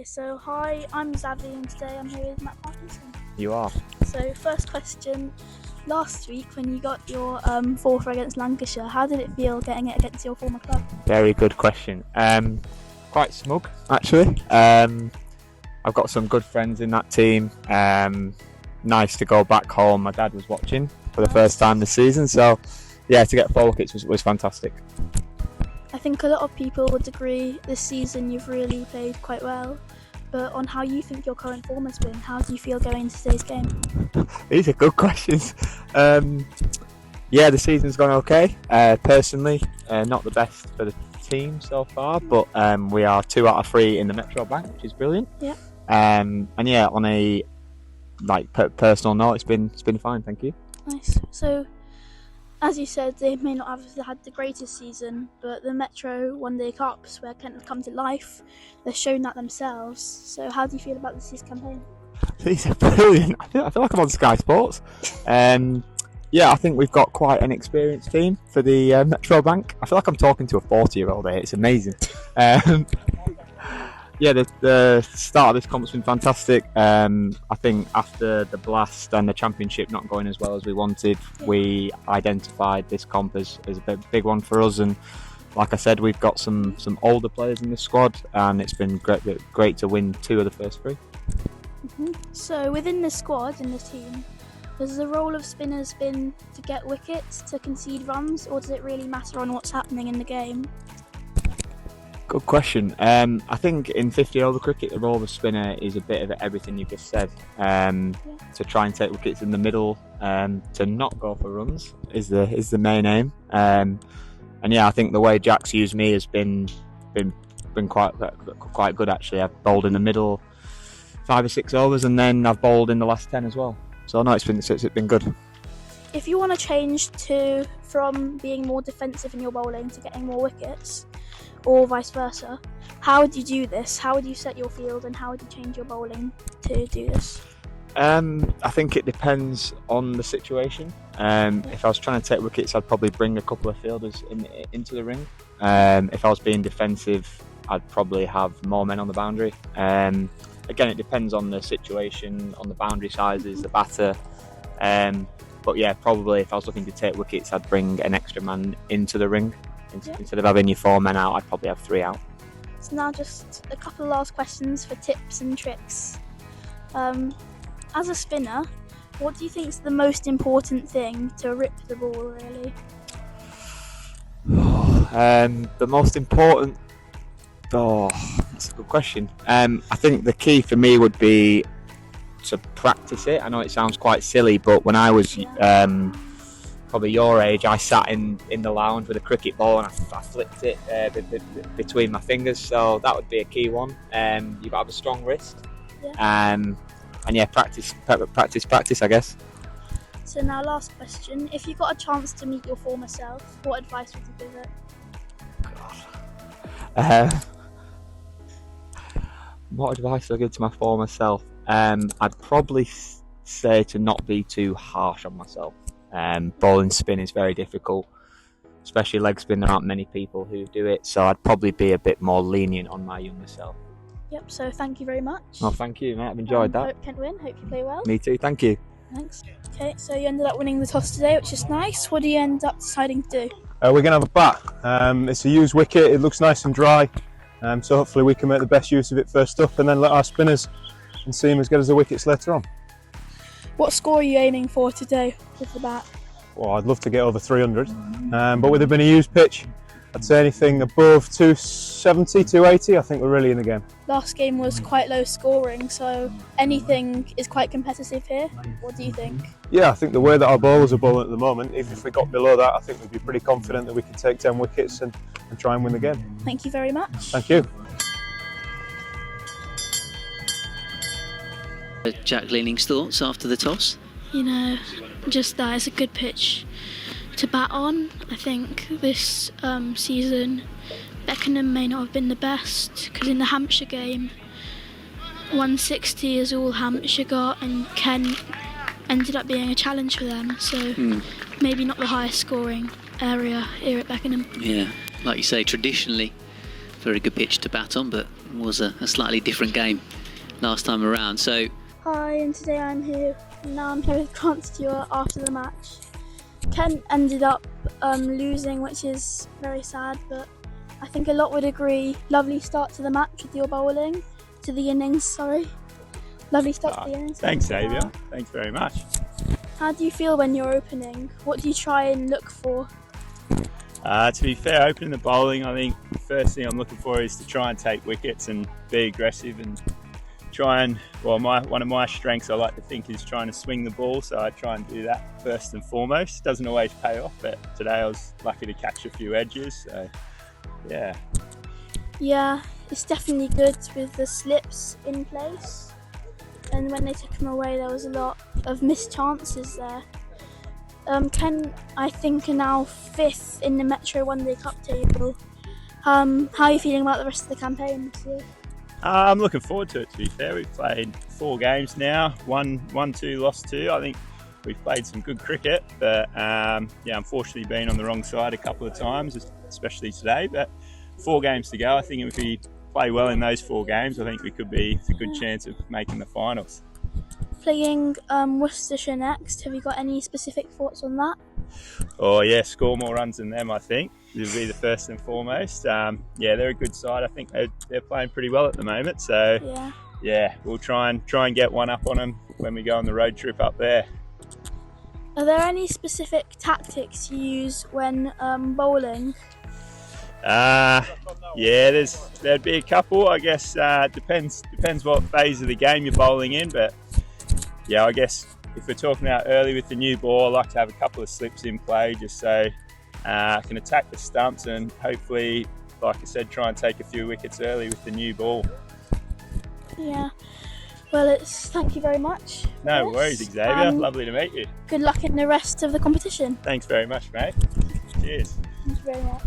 Okay, so hi, I'm Xavier and today I'm here with Matt Parkinson. You are. So first question, last week when you got your fourth against Lancashire, how did it feel getting it against your former club? Very good question. Quite smug, actually. I've got some good friends in that team. Nice to go back home. My dad was watching for the first time this season, so yeah, to get 4 wickets was fantastic. I think a lot of people would agree this season you've really played quite well, but on how you think your current form has been, how do you feel going into today's game? These are good questions. Yeah, the season's gone okay. Personally, not the best for the team so far, but we are 2 out of 3 in the Metro Bank, which is brilliant. Yeah. And yeah, on a personal note, it's been fine. Thank you. Nice. So, as you said, they may not have had the greatest season, but the Metro One Day Cups, where Kent have come to life, they've shown that themselves. So how do you feel about this year's campaign? These are brilliant. I feel like I'm on Sky Sports. Yeah, I think we've got quite an experienced team for the Metro Bank. I feel like I'm talking to a 40-year-old here. It's amazing. Yeah, the start of this comp's been fantastic. I think after the blast and the championship not going as well as we wanted, we identified this comp as a big one for us. And like I said, we've got some older players in the squad, and it's been great to win 2 of the first 3. Mm-hmm. So within the squad and the team, has the role of spinners been to get wickets, to concede runs, or does it really matter on what's happening in the game? Good question. I think in 50-over cricket, the role of a spinner is a bit of everything you just said. To try and take wickets in the middle, to not go for runs is the main aim. And yeah, I think the way Jack's used me has been quite good actually. I've bowled in the middle 5 or 6 overs, and then I've bowled in the last 10 as well. So no, it's been good. If you want to change from being more defensive in your bowling to getting more wickets, or vice versa, how would you do this? How would you set your field, and how would you change your bowling to do this? I think it depends on the situation. If I was trying to take wickets, I'd probably bring a couple of fielders into the ring. If I was being defensive, I'd probably have more men on the boundary. Again, it depends on the situation, on the boundary sizes, the batter. But yeah, probably if I was looking to take wickets, I'd bring an extra man into the ring. Instead of having your 4 men out, I'd probably have 3 out. So now just a couple of last questions for tips and tricks. As a spinner, what do you think is the most important thing to rip the ball, really? The most important... Oh, that's a good question. I think the key for me would be to practice it. I know it sounds quite silly, but when I was probably your age, I sat in the lounge with a cricket ball and I flipped it between my fingers. So that would be a key one. You've got to have a strong wrist. Yeah. And yeah, practice, I guess. So now last question. If you got a chance to meet your former self, what advice would you give it? God. What advice would I give to my former self? I'd probably say to not be too harsh on myself. Bowling spin is very difficult, especially leg spin. There aren't many people who do it, so I'd probably be a bit more lenient on my younger self. Yep, so thank you very much. Oh, thank you, mate. I've enjoyed that. Hope Kent win. Hope you play well. Me too, thank you. Thanks. Okay, so you ended up winning the toss today, which is nice. What do you end up deciding to do? We're going to have a bat. It's a used wicket. It looks nice and dry, so hopefully we can make the best use of it first up, and then let our spinners and seamers get us the wickets later on. What score are you aiming for today with the bat? Well, I'd love to get over 300, but with it being a used pitch, I'd say anything above 270, 280, I think we're really in the game. Last game was quite low scoring, so anything is quite competitive here. What do you think? Yeah, I think the way that our bowlers are bowling at the moment, even if we got below that, I think we'd be pretty confident that we can take 10 wickets and try and win the game. Thank you very much. Thank you. Jack Leaning's thoughts after the toss? You know, just that it's a good pitch to bat on. I think this season Beckenham may not have been the best, because in the Hampshire game 160 is all Hampshire got, and Kent ended up being a challenge for them, so maybe not the highest scoring area here at Beckenham. Yeah, like you say, traditionally very good pitch to bat on, but was a slightly different game last time around. So Hi, and today I'm here. Now I'm here with Grant Stewart after the match. Ken ended up losing, which is very sad, but I think a lot would agree. Lovely start to the match with your bowling, to the innings, sorry. Lovely start to the innings. Thanks, Xavier. Thanks very much. How do you feel when you're opening? What do you try and look for? To be fair, opening the bowling, I think the first thing I'm looking for is to try and take wickets and be aggressive and try and, well, one of my strengths I like to think is trying to swing the ball, so I try and do that first and foremost. Doesn't always pay off, but today I was lucky to catch a few edges, so yeah. Yeah, it's definitely good with the slips in place, and when they took them away there was a lot of missed chances there. Ken, I think, are now 5th in the Metro One Day Cup table. How are you feeling about the rest of the campaign this year? I'm looking forward to it, to be fair. We've played 4 games now, won 2, lost 2. I think we've played some good cricket, but yeah, unfortunately been on the wrong side a couple of times, especially today. But 4 games to go. I think if we play well in those 4 games, I think we could be a good chance of making the finals. Playing Worcestershire next, have you got any specific thoughts on that? Oh yeah, score more runs than them, I think. It'll be the first and foremost. Yeah, they're a good side. I think they're playing pretty well at the moment. So yeah, we'll try and get one up on them when we go on the road trip up there. Are there any specific tactics you use when bowling? Yeah, there'd be a couple. I guess depends what phase of the game you're bowling in, but yeah, I guess if we're talking about early with the new ball, I like to have a couple of slips in play just so I can attack the stumps and hopefully, like I said, try and take a few wickets early with the new ball. Yeah, well, thank you very much. No worries, Xavier. Lovely to meet you. Good luck in the rest of the competition. Thanks very much, mate. Cheers. Thank you very much.